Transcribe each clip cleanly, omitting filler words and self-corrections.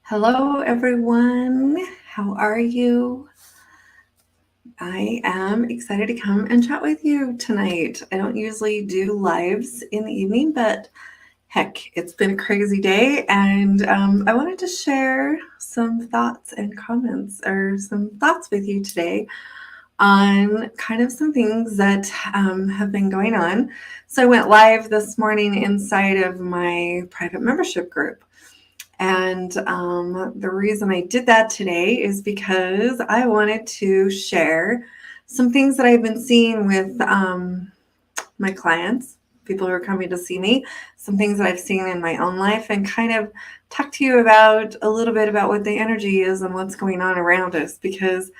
Hello, everyone. How are you? I am excited to come and chat with you tonight. I don't usually do lives in the evening, but heck, it's been a crazy day, and I wanted to share some thoughts and comments or some thoughts with you today on kind of some things that have been going on. So I went live this morning inside of my private membership group. And the reason I did that today is because I wanted to share some things that I've been seeing with my clients, people who are coming to see me, some things that I've seen in my own life, and kind of talk to you about a little bit about what the energy is and what's going on around us. Because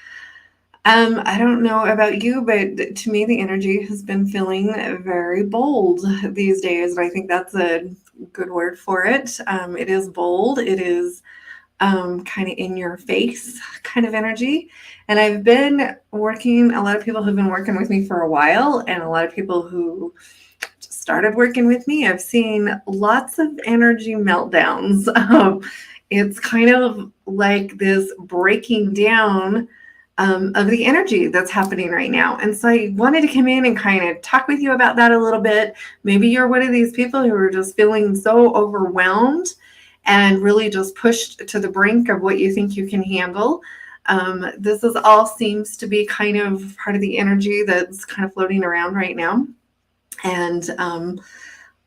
I don't know about you, but to me, the energy has been feeling very bold these days. And I think that's a good word for it. It is bold. It is kind of in your face kind of energy. And I've been working, a lot of people have been working with me for a while, and a lot of people who just started working with me, I've seen lots of energy meltdowns. It's kind of like this breaking down of the energy that's happening right now. And so I wanted to come in and kind of talk with you about that a little bit. Maybe you're one of these people who are just feeling so overwhelmed and really just pushed to the brink of what you think you can handle. This is all seems to be kind of part of the energy that's kind of floating around right now. And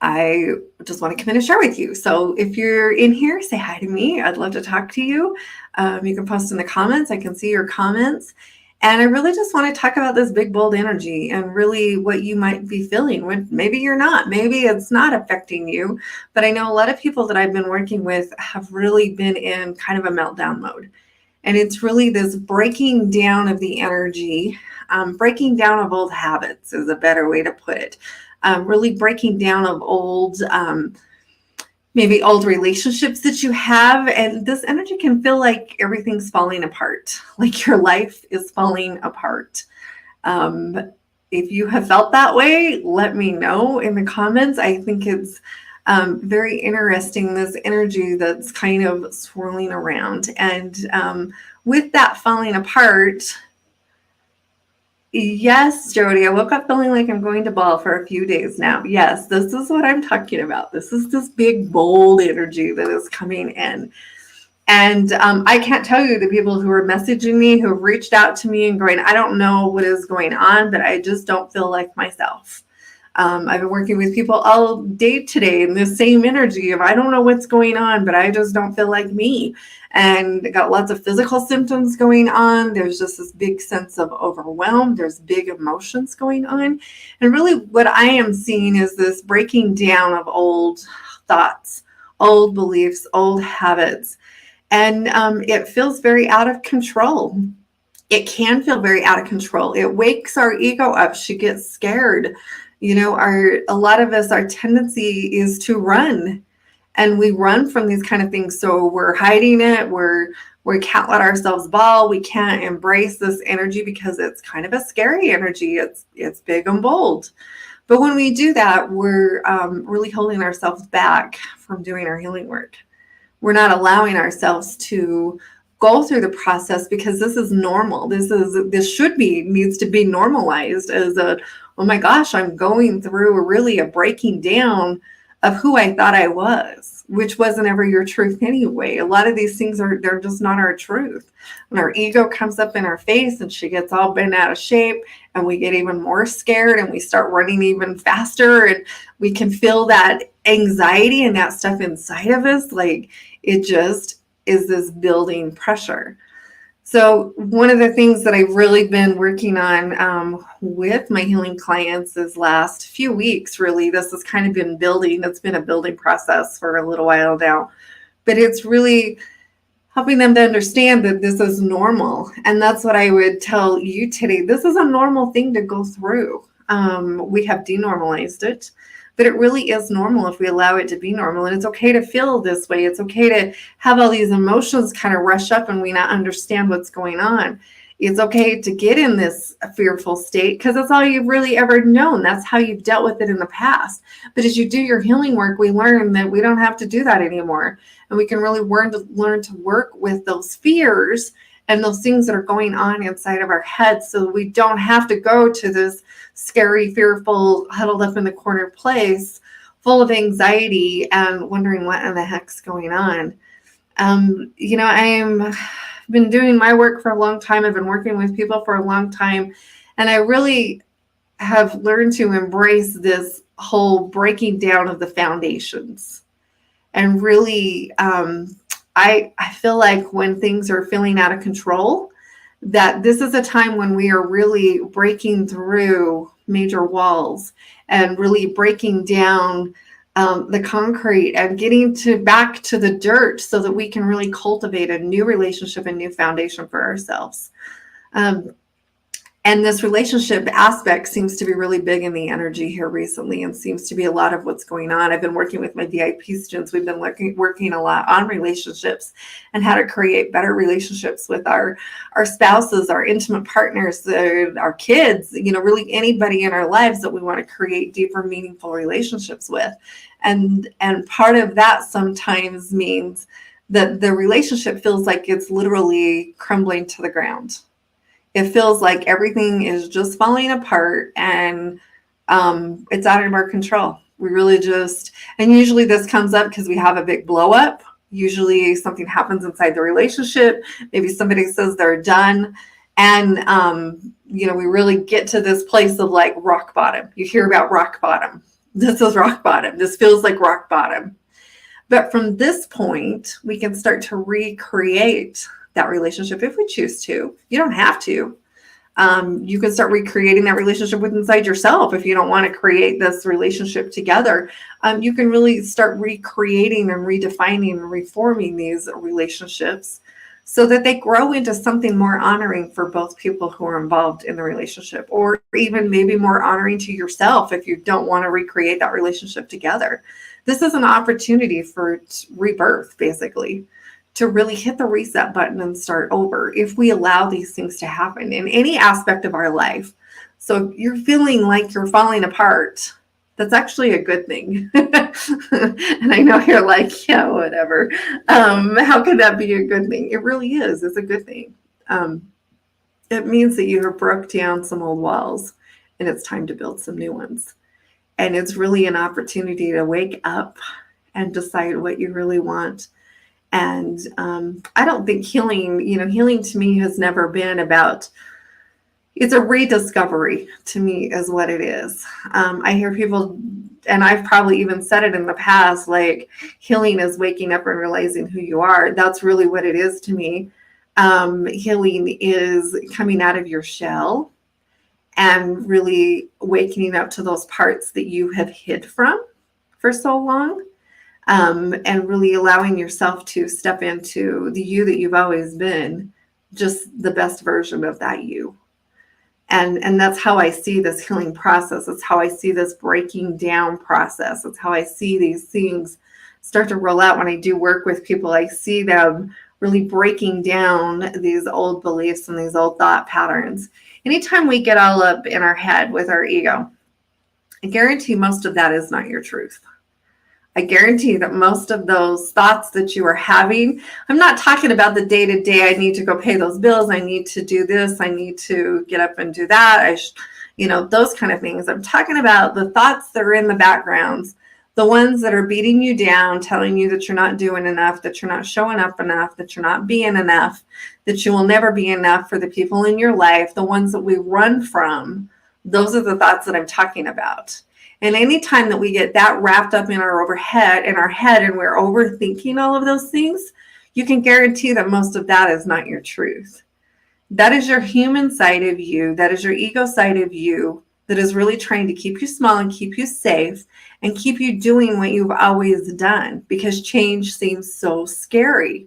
I just want to come in and share with you. So if you're in here, say hi to me. I'd love to talk to you. You can post in the comments. I can see your comments. And I really just want to talk about this big, bold energy and really what you might be feeling. When maybe you're not. Maybe it's not affecting you. But I know a lot of people that I've been working with have really been in kind of a meltdown mode. And it's really this breaking down of the energy, breaking down of old habits is a better way to put it. Really breaking down of old, maybe old relationships that you have. And this energy can feel like everything's falling apart, like your life is falling apart. If you have felt that way, let me know in the comments. I think it's very interesting, this energy that's kind of swirling around. And with that falling apart, yes, Jody, I woke up feeling like I'm going to ball for a few days now. Yes, this is what I'm talking about. This is this big, bold energy that is coming in. And I can't tell you the people who are messaging me, who have reached out to me and going, I don't know what is going on, but I just don't feel like myself. I've been working with people all day today in this same energy of I don't know what's going on, but I just don't feel like me. And got lots of physical symptoms going on. There's just this big sense of overwhelm. There's big emotions going on. And really what I am seeing is this breaking down of old thoughts, old beliefs, old habits. And it feels very out of control. It can feel very out of control. It wakes our ego up. She gets scared. You know, a lot of us, our tendency is to run, and we run from these kind of things. So we're hiding it. We can't let ourselves ball. We can't embrace this energy because it's kind of a scary energy. It's big and bold. But when we do that, we're really holding ourselves back from doing our healing work. We're not allowing ourselves to go through the process because this is normal. Needs to be normalized as oh my gosh, I'm going through really a breaking down of who I thought I was, which wasn't ever your truth anyway. A lot of these things they're just not our truth. When our ego comes up in our face and she gets all bent out of shape and we get even more scared and we start running even faster, and we can feel that anxiety and that stuff inside of us. Like it just is this building pressure. So one of the things that I've really been working on with my healing clients is last few weeks, really, this has kind of been building. It's been a building process for a little while now, but it's really helping them to understand that this is normal. And that's what I would tell you today. This is a normal thing to go through. We have denormalized it. But it really is normal if we allow it to be normal. And it's okay to feel this way. It's okay to have all these emotions kind of rush up and we not understand what's going on. It's okay to get in this fearful state because that's all you've really ever known. That's how you've dealt with it in the past. But as you do your healing work, we learn that we don't have to do that anymore. And we can really learn to work with those fears and those things that are going on inside of our heads, so we don't have to go to this scary, fearful, huddled up in the corner place full of anxiety and wondering what in the heck's going on. I've been doing my work for a long time. I've been working with people for a long time. And I really have learned to embrace this whole breaking down of the foundations. And really, I feel like when things are feeling out of control, that this is a time when we are really breaking through major walls and really breaking down the concrete and getting back to the dirt so that we can really cultivate a new relationship and new foundation for ourselves. And this relationship aspect seems to be really big in the energy here recently, and seems to be a lot of what's going on. I've been working with my VIP students. We've been working a lot on relationships and how to create better relationships with our spouses, our intimate partners, our kids, really anybody in our lives that we want to create deeper, meaningful relationships with. And part of that sometimes means that the relationship feels like it's literally crumbling to the ground. It feels like everything is just falling apart, and it's out of our control. We really and usually this comes up because we have a big blow up. Usually something happens inside the relationship. Maybe somebody says they're done. And, we really get to this place of like rock bottom. You hear about rock bottom. This is rock bottom. This feels like rock bottom. But from this point, we can start to recreate that relationship if we choose to. You don't have to. You can start recreating that relationship with inside yourself if you don't want to create this relationship together. You can really start recreating and redefining and reforming these relationships so that they grow into something more honoring for both people who are involved in the relationship, or even maybe more honoring to yourself if you don't want to recreate that relationship together. This is an opportunity for rebirth, basically, to really hit the reset button and start over if we allow these things to happen in any aspect of our life. So if you're feeling like you're falling apart, that's actually a good thing. And I know you're like, yeah, whatever. How can that be a good thing? It really is. It's a good thing. It means that you have broke down some old walls and it's time to build some new ones. And it's really an opportunity to wake up and decide what you really want. And I don't think healing to me has never been about, it's a rediscovery to me is what it is. I hear people, and I've probably even said it in the past, like healing is waking up and realizing who you are. That's really what it is to me. Healing is coming out of your shell and really waking up to those parts that you have hid from for so long. And really allowing yourself to step into the you that you've always been, just the best version of that you. And that's how I see this healing process. It's how I see this breaking down process. It's how I see these things start to roll out when I do work with people. I see them really breaking down these old beliefs and these old thought patterns. Anytime we get all up in our head with our ego, I guarantee most of that is not your truth. I guarantee that most of those thoughts that you are having, I'm not talking about the day-to-day, I need to go pay those bills, I need to do this, I need to get up and do that, those kind of things. I'm talking about the thoughts that are in the backgrounds, the ones that are beating you down, telling you that you're not doing enough, that you're not showing up enough, that you're not being enough, that you will never be enough for the people in your life, the ones that we run from. Those are the thoughts that I'm talking about. And anytime that we get that wrapped up in our head and we're overthinking all of those things, you can guarantee that most of that is not your truth. That is your human side of you. That is your ego side of you that is really trying to keep you small and keep you safe and keep you doing what you've always done, because change seems so scary.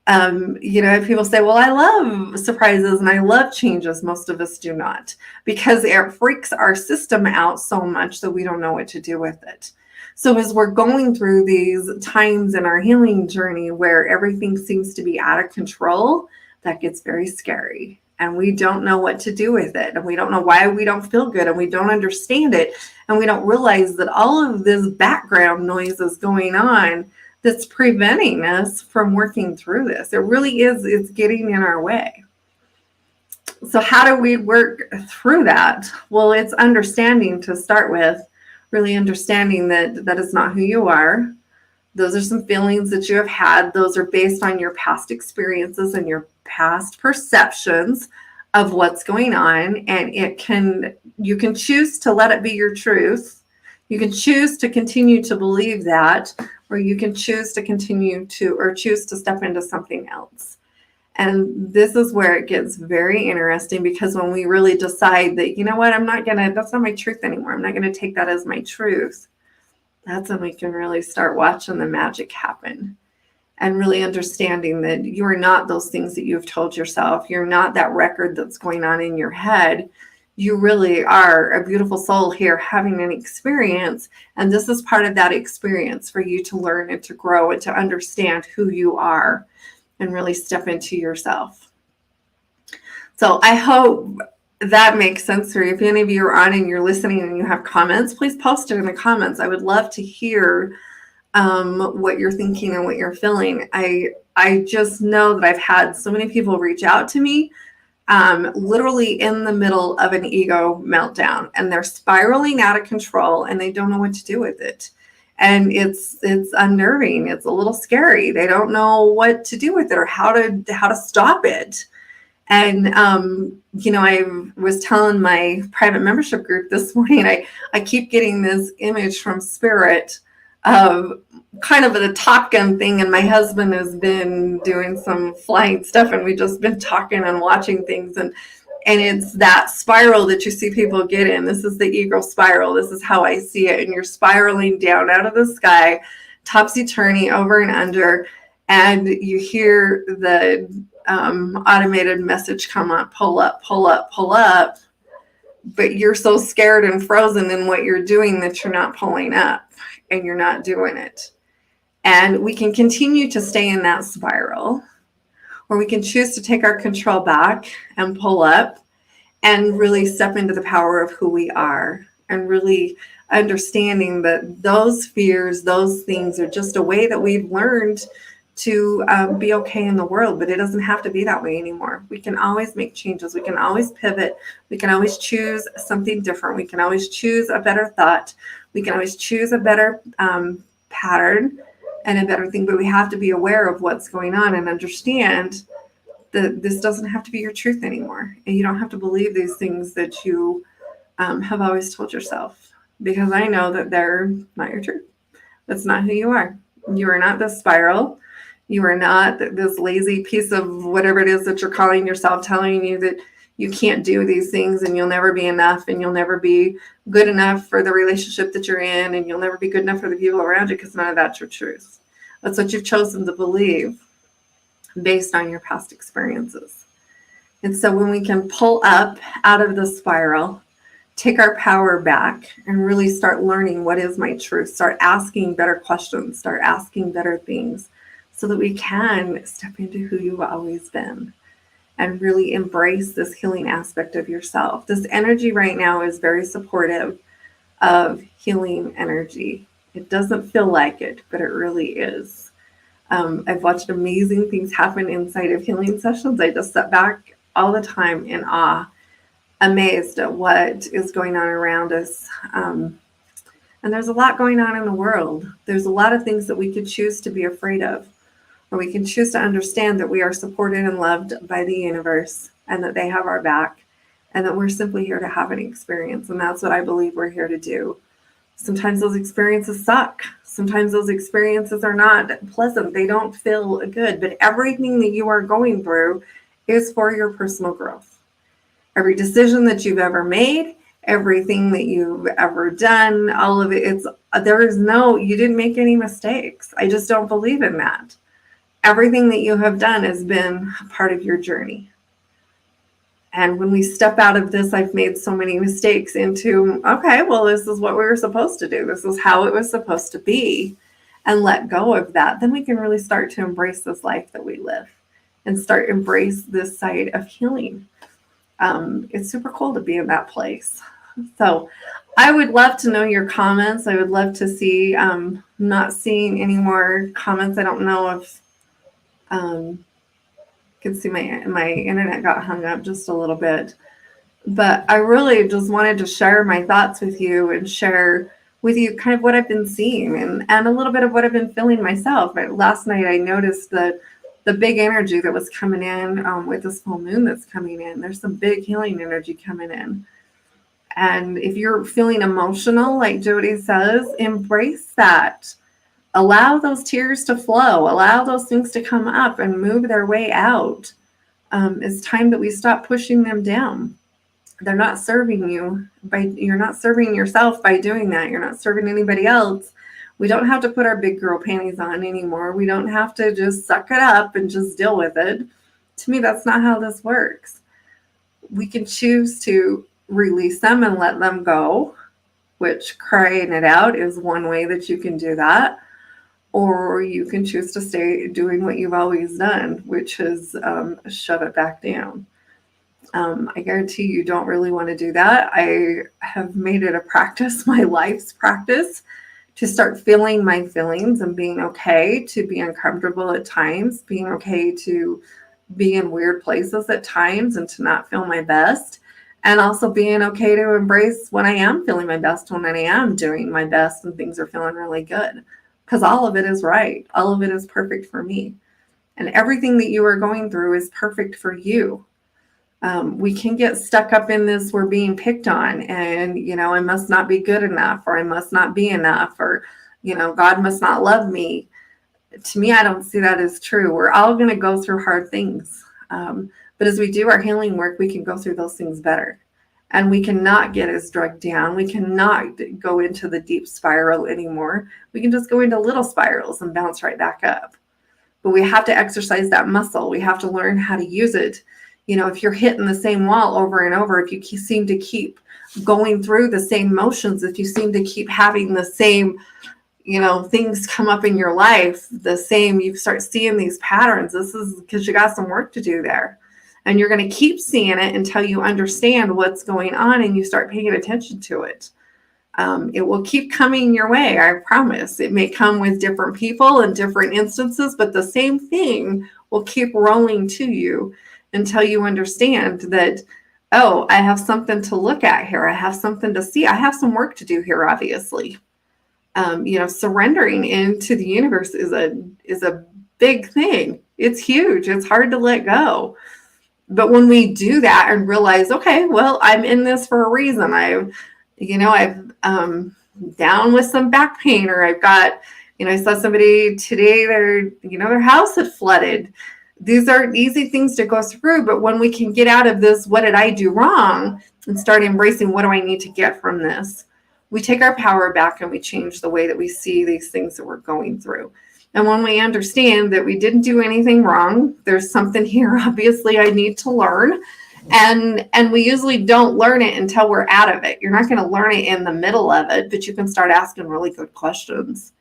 People say, well, I love surprises and I love changes. Most of us do not, because it freaks our system out so much that we don't know what to do with it. So as we're going through these times in our healing journey where everything seems to be out of control, that gets very scary. and we don't know what to do with it, and we don't know why we don't feel good, and we don't understand it, and we don't realize that all of this background noise is going on that's preventing us from working through this. It really is, it's getting in our way. So how do we work through that? Well, it's understanding to start with, really understanding that that is not who you are. Those are some feelings that you have had. Those are based on your past experiences and your past perceptions of what's going on. And you can choose to let it be your truth. You can choose to continue to believe that, or you can choose to choose to step into something else. And this is where it gets very interesting, because when we really decide that, you know what, that's not my truth anymore. I'm not going to take that as my truth. That's when we can really start watching the magic happen, and really understanding that you are not those things that you've told yourself. You're not that record that's going on in your head. You really are a beautiful soul here having an experience. And this is part of that experience for you to learn and to grow and to understand who you are and really step into yourself. So I hope that makes sense for you. If any of you are on and you're listening and you have comments, please post it in the comments. I would love to hear what you're thinking and what you're feeling. I just know that I've had so many people reach out to me literally in the middle of an ego meltdown, and they're spiraling out of control and they don't know what to do with it. And it's unnerving. It's a little scary. They don't know what to do with it or how to stop it. And, I was telling my private membership group this morning, I keep getting this image from Spirit of kind of a Top Gun thing. And my husband has been doing some flying stuff, and we've just been talking and watching things. And it's that spiral that you see people get in. This is the ego spiral. This is how I see it. And you're spiraling down out of the sky, topsy-turvy, over and under. And you hear the automated message come up, pull up, pull up, pull up. But you're so scared and frozen in what you're doing that you're not pulling up, and you're not doing it. And we can continue to stay in that spiral, or we can choose to take our control back and pull up and really step into the power of who we are, and really understanding that those fears, those things are just a way that we've learned to be okay in the world, but it doesn't have to be that way anymore. We can always make changes. We can always pivot. We can always choose something different. We can always choose a better thought. We can always choose a better pattern and a better thing, but we have to be aware of what's going on and understand that this doesn't have to be your truth anymore. And you don't have to believe these things that you have always told yourself, because I know that they're not your truth. That's not who you are. You are not this spiral. You are not this lazy piece of whatever it is that you're calling yourself, telling you that you can't do these things and you'll never be enough and you'll never be good enough for the relationship that you're in, and you'll never be good enough for the people around you, because none of that's your truth. That's what you've chosen to believe based on your past experiences. And so when we can pull up out of the spiral, take our power back, and really start learning what is my truth, start asking better questions, start asking better things, so that we can step into who you've always been and really embrace this healing aspect of yourself. This energy right now is very supportive of healing energy. It doesn't feel like it, but it really is. I've watched amazing things happen inside of healing sessions. I just sit back all the time in awe, amazed at what is going on around us. And there's a lot going on in the world. There's a lot of things that we could choose to be afraid of, or we can choose to understand that we are supported and loved by the universe, and that they have our back, and that we're simply here to have an experience. And that's what I believe we're here to do. Sometimes those experiences suck. Sometimes those experiences are not pleasant. They don't feel good, but everything that you are going through is for your personal growth. Every decision that you've ever made, everything that you've ever done, all of it, you didn't make any mistakes. I just don't believe in that. Everything that you have done has been part of your journey. And when we step out of this, I've made so many mistakes, into, okay, well, this is what we were supposed to do. This is how it was supposed to be, and let go of that. Then we can really start to embrace this life that we live, and start embrace this side of healing. It's super cool to be in that place. So I would love to know your comments. I would love to see, I'm not seeing any more comments. I don't know if you can see my internet got hung up just a little bit. But I really just wanted to share my thoughts with you and share with you kind of what I've been seeing and a little bit of what I've been feeling myself. But last night I noticed that the big energy that was coming in with this full moon that's coming in. There's some big healing energy coming in. And if you're feeling emotional, like Jody says, embrace that. Allow those tears to flow. Allow those things to come up and move their way out. It's time that we stop pushing them down. They're not serving you you're not serving yourself by doing that. You're not serving anybody else. We don't have to put our big girl panties on anymore. We don't have to just suck it up and just deal with it. To me, that's not how this works. We can choose to release them and let them go, which crying it out is one way that you can do that. Or you can choose to stay doing what you've always done, which is shove it back down. I guarantee you don't really want to do that. I have made it a practice, my life's practice, to start feeling my feelings and being okay to be uncomfortable at times, being okay to be in weird places at times and to not feel my best, and also being okay to embrace when I am feeling my best, when I am doing my best and things are feeling really good, because all of it is right. All of it is perfect for me. And everything that you are going through is perfect for you. We can get stuck up in this, we're being picked on, and, I must not be good enough, or I must not be enough, or, God must not love me. To me, I don't see that as true. We're all going to go through hard things. But as we do our healing work, we can go through those things better. And we cannot get as drugged down. We cannot go into the deep spiral anymore. We can just go into little spirals and bounce right back up. But we have to exercise that muscle. We have to learn how to use it. If you're hitting the same wall over and over, if you seem to keep going through the same motions, if you seem to keep having the same, things come up in your life, you start seeing these patterns, this is because you got some work to do there. And you're going to keep seeing it until you understand what's going on and you start paying attention to it. It will keep coming your way, I promise. It may come with different people and different instances, but the same thing will keep rolling to you until you understand that, oh, I have something to look at here. I have something to see. I have some work to do here, obviously. Surrendering into the universe is a big thing. It's huge. It's hard to let go. But when we do that and realize, okay, well, I'm in this for a reason. I've down with some back pain, or I've got, I saw somebody today, their house had flooded. These aren't easy things to go through, but when we can get out of this, what did I do wrong, and start embracing what do I need to get from this, we take our power back and we change the way that we see these things that we're going through. And when we understand that we didn't do anything wrong, there's something here, obviously, I need to learn. And we usually don't learn it until we're out of it. You're not going to learn it in the middle of it, but you can start asking really good questions.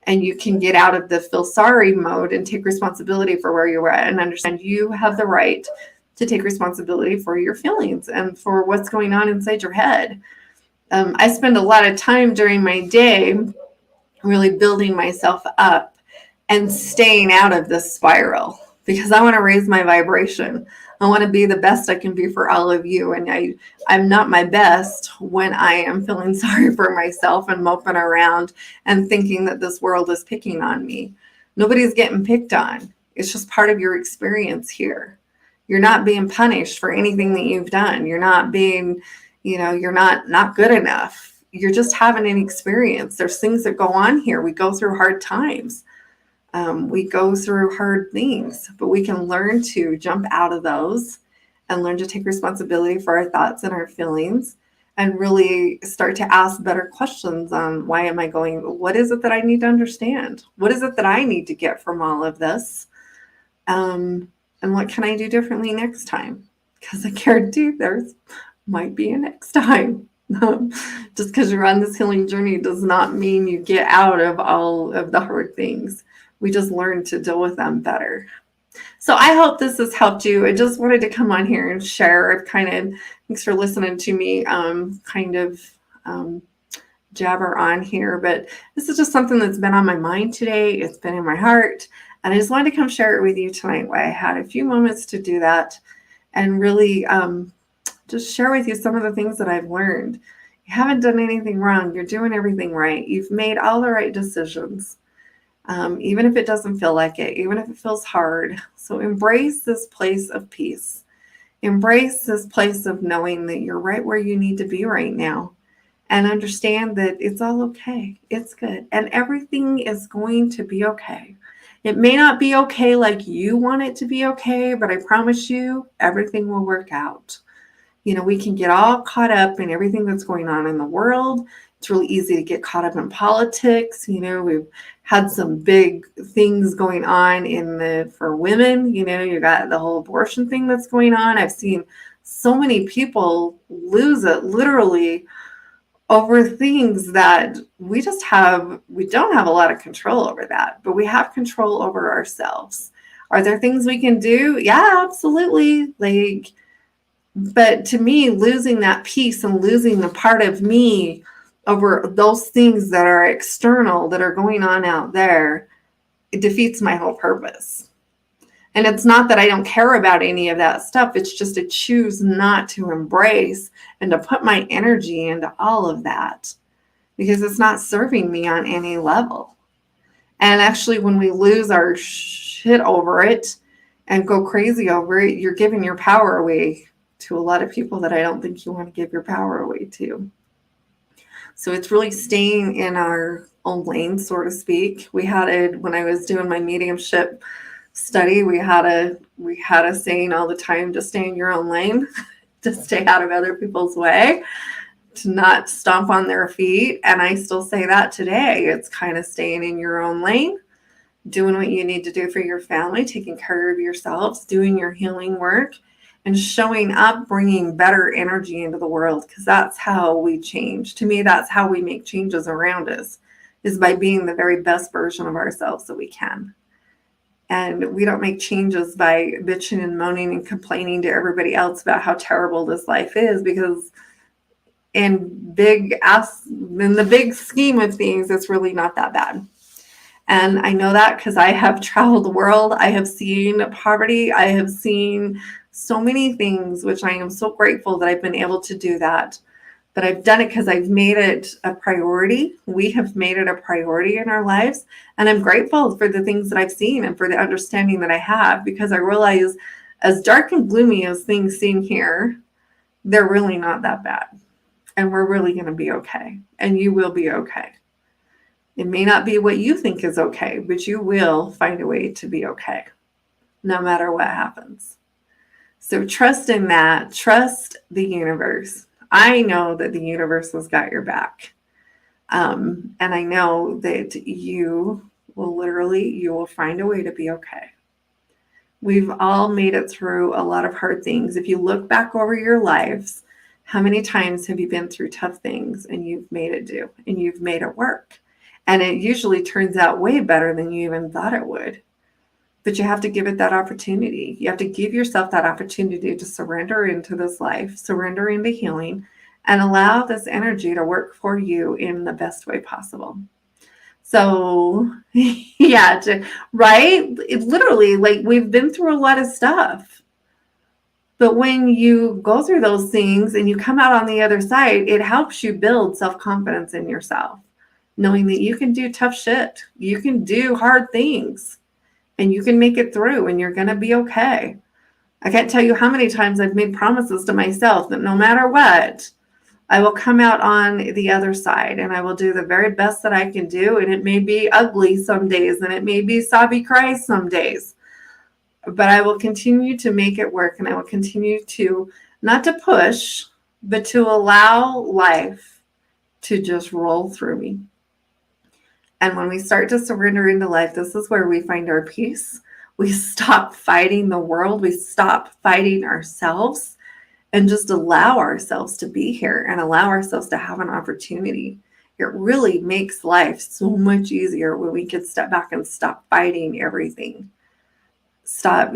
And you can get out of the feel sorry mode and take responsibility for where you're at and understand you have the right to take responsibility for your feelings and for what's going on inside your head. I spend a lot of time during my day really building myself up and staying out of this spiral because I want to raise my vibration. I want to be the best I can be for all of you. And I'm not my best when I am feeling sorry for myself and moping around and thinking that this world is picking on me. Nobody's getting picked on. It's just part of your experience here. You're not being punished for anything that you've done. You're not being, you're not good enough. You're just having an experience. There's things that go on here. We go through hard times. We go through hard things, but we can learn to jump out of those and learn to take responsibility for our thoughts and our feelings and really start to ask better questions on what is it that I need to understand? What is it that I need to get from all of this? And what can I do differently next time? Because I guarantee there's might be a next time. Just because you're on this healing journey does not mean you get out of all of the hard things. We just learn to deal with them better. So I hope this has helped you. I just wanted to come on here and share. Thanks for listening to me um, jabber on here, but this is just something that's been on my mind today. It's been in my heart, and I just wanted to come share it with you tonight. Why I had a few moments to do that and really just share with you some of the things that I've learned. You haven't done anything wrong. You're doing everything right. You've made all the right decisions, even if it doesn't feel like it, even if it feels hard. So embrace this place of peace. Embrace this place of knowing that you're right where you need to be right now, and understand that it's all okay. It's good. And everything is going to be okay. It may not be okay like you want it to be okay, but I promise you, everything will work out. We can get all caught up in everything that's going on in the world. It's really easy to get caught up in politics. We've had some big things going on for women. You got the whole abortion thing that's going on. I've seen so many people lose it literally over things that we don't have a lot of control over that, but we have control over ourselves. Are there things we can do? Yeah, absolutely. But to me, losing that peace and losing the part of me over those things that are external, that are going on out there, it defeats my whole purpose. And it's not that I don't care about any of that stuff. It's just I choose not to embrace and to put my energy into all of that because it's not serving me on any level. And actually, when we lose our shit over it and go crazy over it, you're giving your power away to a lot of people that I don't think you want to give your power away to. So it's really staying in our own lane, so to speak. When I was doing my mediumship study, we had a saying all the time: to stay in your own lane, to stay out of other people's way, to not stomp on their feet. And I still say that today. It's kind of staying in your own lane, doing what you need to do for your family, taking care of yourselves, doing your healing work, and showing up, bringing better energy into the world, because that's how we change. To me, that's how we make changes around us, is by being the very best version of ourselves that we can. And we don't make changes by bitching and moaning and complaining to everybody else about how terrible this life is, because in the big scheme of things, it's really not that bad. And I know that because I have traveled the world. I have seen poverty. I have seen so many things, which I am so grateful that I've been able to do that. But I've done it because I've made it a priority. We have made it a priority in our lives. And I'm grateful for the things that I've seen and for the understanding that I have, because I realize, as dark and gloomy as things seem here, they're really not that bad. And we're really going to be okay. And you will be okay. It may not be what you think is okay, but you will find a way to be okay, no matter what happens. So trust in that. Trust the universe. I know that the universe has got your back. And I know that you will find a way to be okay. We've all made it through a lot of hard things. If you look back over your lives, how many times have you been through tough things and you've made it do and you've made it work? And it usually turns out way better than you even thought it would. But you have to give it that opportunity. You have to give yourself that opportunity to surrender into this life, surrender into healing, and allow this energy to work for you in the best way possible. So, yeah, right? It literally, we've been through a lot of stuff. But when you go through those things and you come out on the other side, it helps you build self-confidence in yourself, knowing that you can do tough shit. You can do hard things. And you can make it through, and you're going to be okay. I can't tell you how many times I've made promises to myself that no matter what, I will come out on the other side, and I will do the very best that I can do. And it may be ugly some days, and it may be sobby cries some days, but I will continue to make it work, and I will continue to, not to push, but to allow life to just roll through me. And when we start to surrender into life, this is where we find our peace. We stop fighting the world. We stop fighting ourselves and just allow ourselves to be here and allow ourselves to have an opportunity. It really makes life so much easier when we can step back and stop fighting everything. Stop,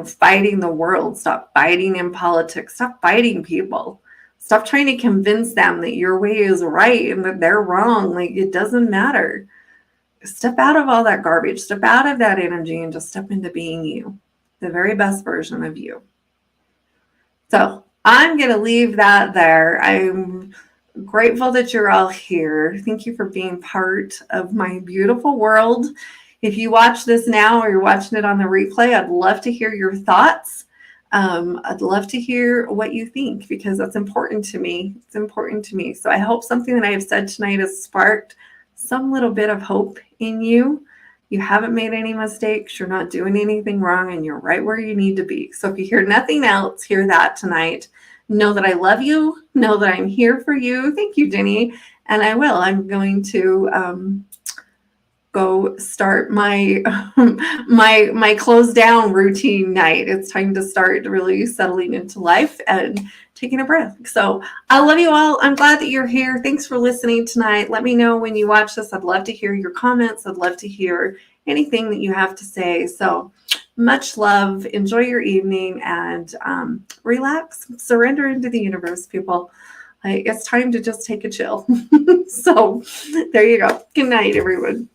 fighting the world. Stop fighting in politics. Stop fighting people. Stop trying to convince them that your way is right and that they're wrong. Like, it doesn't matter. Step out of all that garbage. Step out of that energy and just step into being you, the very best version of you. So I'm going to leave that there. I'm grateful that you're all here. Thank you for being part of my beautiful world. If you watch this now or you're watching it on the replay, I'd love to hear your thoughts. I'd love to hear what you think, because that's important to me. It's important to me. So I hope something that I have said tonight has sparked some little bit of hope in you. You haven't made any mistakes. You're not doing anything wrong, and you're right where you need to be. So if you hear nothing else, hear that tonight. Know that I love you. Know that I'm here for you. Thank you, Jenny. And I'm going to go start my my close down routine night. It's time to start really settling into life and taking a breath. So I love you all. I'm glad that you're here. Thanks for listening tonight. Let me know when you watch this. I'd love to hear your comments. I'd love to hear anything that you have to say. So much love. Enjoy your evening and relax. Surrender into the universe, people. It's time to just take a chill. So there you go. Good night, everyone.